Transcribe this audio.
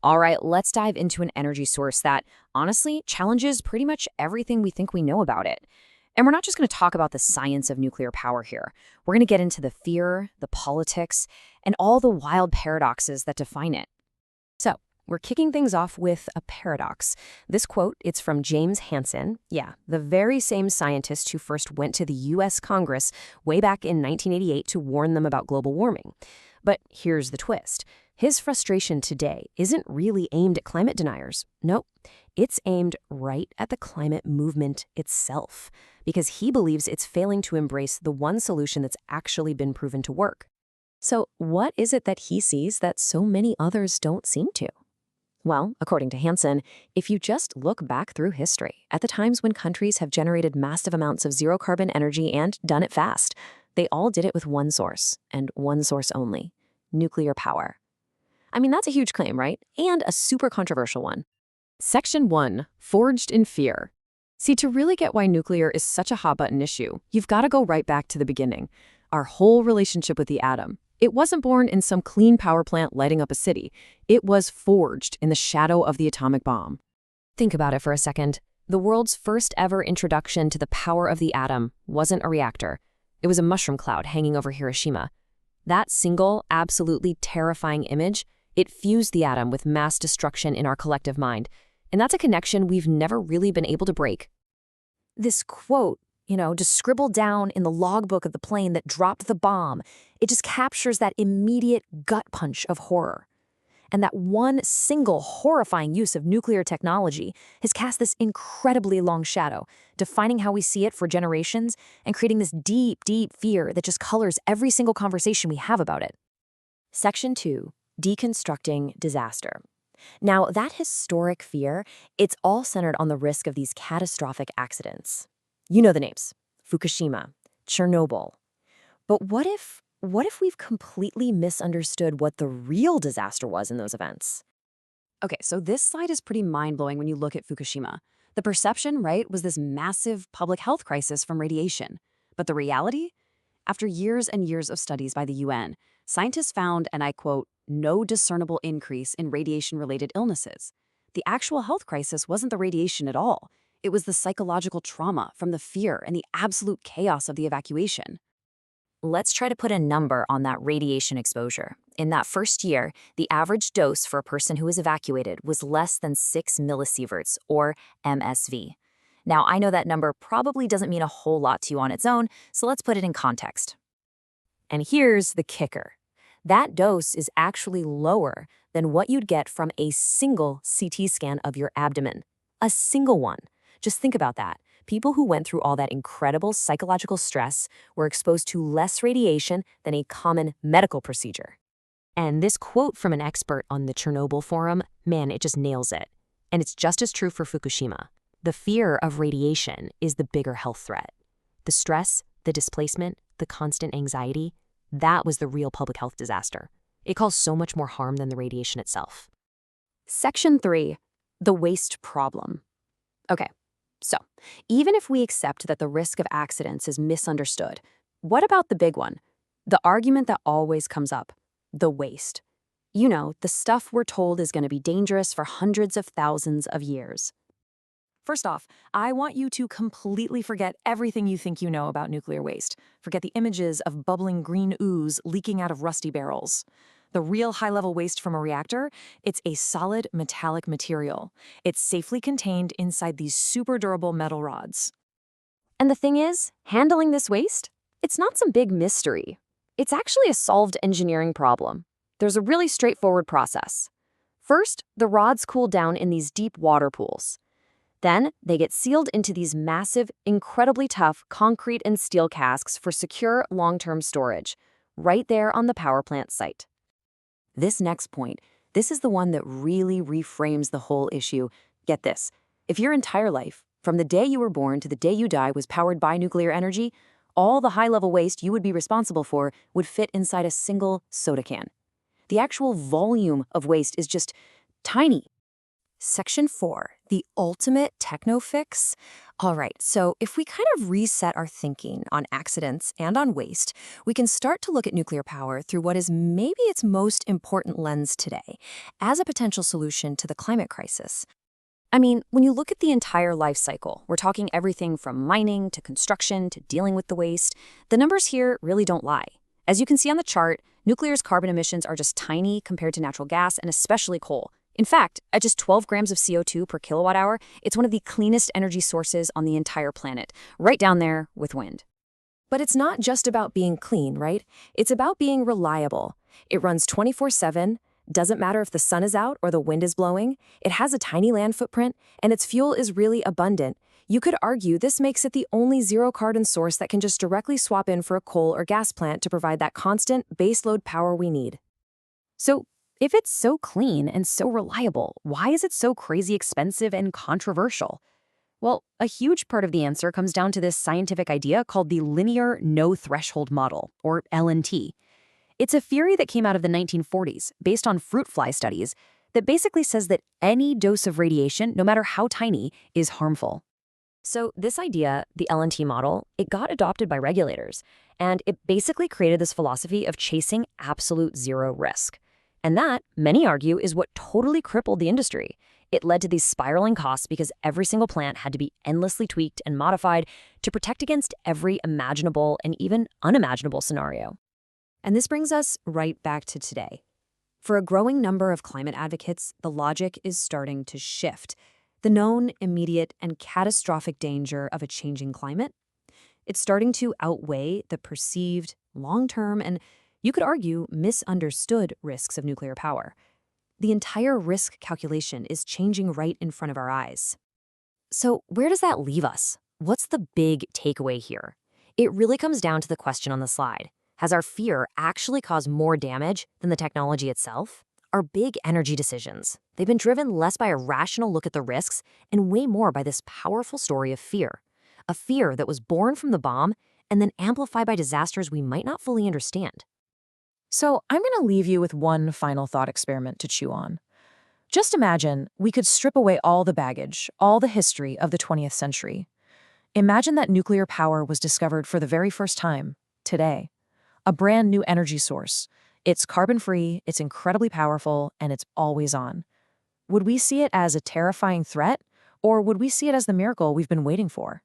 All right, let's dive into an energy source that, honestly, challenges pretty much everything we think we know about it. And we're not just going to talk about the science of nuclear power here. We're going to get into the fear, the politics, and all the wild paradoxes that define it. So, we're kicking things off with a paradox. This quote, it's from James Hansen, the very same scientist who first went to the U.S. Congress way back in 1988 to warn them about global warming. But here's the twist. His frustration today isn't really aimed at climate deniers. Nope, it's aimed right at the climate movement itself, because he believes it's failing to embrace the one solution that's actually been proven to work. So what is it that he sees that so many others don't seem to? Well, according to Hansen, if you just look back through history at the times when countries have generated massive amounts of zero-carbon energy and done it fast, they all did it with one source, and one source only: nuclear power. I mean, that's a huge claim, right? And a super controversial one. Section 1. Forged in fear. See, to really get why nuclear is such a hot-button issue, you've got to go right back to the beginning. Our whole relationship with the atom. It wasn't born in some clean power plant lighting up a city. It was forged in the shadow of the atomic bomb. Think about it for a second. The world's first ever introduction to the power of the atom wasn't a reactor. It was a mushroom cloud hanging over Hiroshima. That single, absolutely terrifying image, it fused the atom with mass destruction in our collective mind. And that's a connection we've never really been able to break. This quote, just scribbled down in the logbook of the plane that dropped the bomb, it just captures that immediate gut punch of horror. And that one single horrifying use of nuclear technology has cast this incredibly long shadow, defining how we see it for generations and creating this deep, deep fear that just colors every single conversation we have about it. Section 2. Deconstructing disaster. Now, that historic fear, it's all centered on the risk of these catastrophic accidents. You know the names: Fukushima, Chernobyl. But what if we've completely misunderstood what the real disaster was in those events? Okay, so this slide is pretty mind-blowing when you look at Fukushima. The perception, right, was this massive public health crisis from radiation. But the reality? After years and years of studies by the UN, scientists found, and I quote, "no discernible increase in radiation-related illnesses." The actual health crisis wasn't the radiation at all. It was the psychological trauma from the fear and the absolute chaos of the evacuation. Let's try to put a number on that radiation exposure. In that first year, the average dose for a person who was evacuated was less than 6 millisieverts, or MSV. Now, I know that number probably doesn't mean a whole lot to you on its own, so let's put it in context. And here's the kicker. That dose is actually lower than what you'd get from a single CT scan of your abdomen. A single one. Just think about that. People who went through all that incredible psychological stress were exposed to less radiation than a common medical procedure. And this quote from an expert on the Chernobyl forum, man, it just nails it. And it's just as true for Fukushima. The fear of radiation is the bigger health threat. The stress, the displacement, the constant anxiety, that was the real public health disaster. It caused so much more harm than the radiation itself. Section 3. The waste problem. Okay, so even if we accept that the risk of accidents is misunderstood, what about the big one? The argument that always comes up: the waste. The stuff we're told is going to be dangerous for hundreds of thousands of years. First off, I want you to completely forget everything you think you know about nuclear waste. Forget the images of bubbling green ooze leaking out of rusty barrels. The real high-level waste from a reactor, it's a solid metallic material. It's safely contained inside these super durable metal rods. And the thing is, handling this waste, it's not some big mystery. It's actually a solved engineering problem. There's a really straightforward process. First, the rods cool down in these deep water pools. Then, they get sealed into these massive, incredibly tough concrete and steel casks for secure, long-term storage, right there on the power plant site. This next point, this is the one that really reframes the whole issue. Get this: if your entire life, from the day you were born to the day you die, was powered by nuclear energy, all the high-level waste you would be responsible for would fit inside a single soda can. The actual volume of waste is just tiny. Section 4, the ultimate techno fix. All right, so if we kind of reset our thinking on accidents and on waste, we can start to look at nuclear power through what is maybe its most important lens today, as a potential solution to the climate crisis. I mean, when you look at the entire life cycle, we're talking everything from mining to construction to dealing with the waste, the numbers here really don't lie. As you can see on the chart, nuclear's carbon emissions are just tiny compared to natural gas and especially coal. In fact, at just 12 grams of CO2 per kilowatt hour, it's one of the cleanest energy sources on the entire planet, right down there with wind. But it's not just about being clean, right? It's about being reliable. It runs 24/7, doesn't matter if the sun is out or the wind is blowing. It has a tiny land footprint, and its fuel is really abundant. You could argue this makes it the only zero-carbon source that can just directly swap in for a coal or gas plant to provide that constant baseload power we need. So, if it's so clean and so reliable, why is it so crazy expensive and controversial? Well, a huge part of the answer comes down to this scientific idea called the linear no-threshold model, or LNT. It's a theory that came out of the 1940s, based on fruit fly studies, that basically says that any dose of radiation, no matter how tiny, is harmful. So this idea, the LNT model, it got adopted by regulators, and it basically created this philosophy of chasing absolute zero risk. And that, many argue, is what totally crippled the industry. It led to these spiraling costs because every single plant had to be endlessly tweaked and modified to protect against every imaginable and even unimaginable scenario. And this brings us right back to today. For a growing number of climate advocates, the logic is starting to shift. The known, immediate, and catastrophic danger of a changing climate, it's starting to outweigh the perceived, long-term, and you could argue misunderstood risks of nuclear power. The entire risk calculation is changing right in front of our eyes. So where does that leave us? What's the big takeaway here? It really comes down to the question on the slide. Has our fear actually caused more damage than the technology itself? Our big energy decisions, they've been driven less by a rational look at the risks and way more by this powerful story of fear. A fear that was born from the bomb and then amplified by disasters we might not fully understand. So I'm going to leave you with one final thought experiment to chew on. Just imagine we could strip away all the baggage, all the history of the 20th century. Imagine that nuclear power was discovered for the very first time, today. A brand new energy source. It's carbon-free, it's incredibly powerful, and it's always on. Would we see it as a terrifying threat, or would we see it as the miracle we've been waiting for?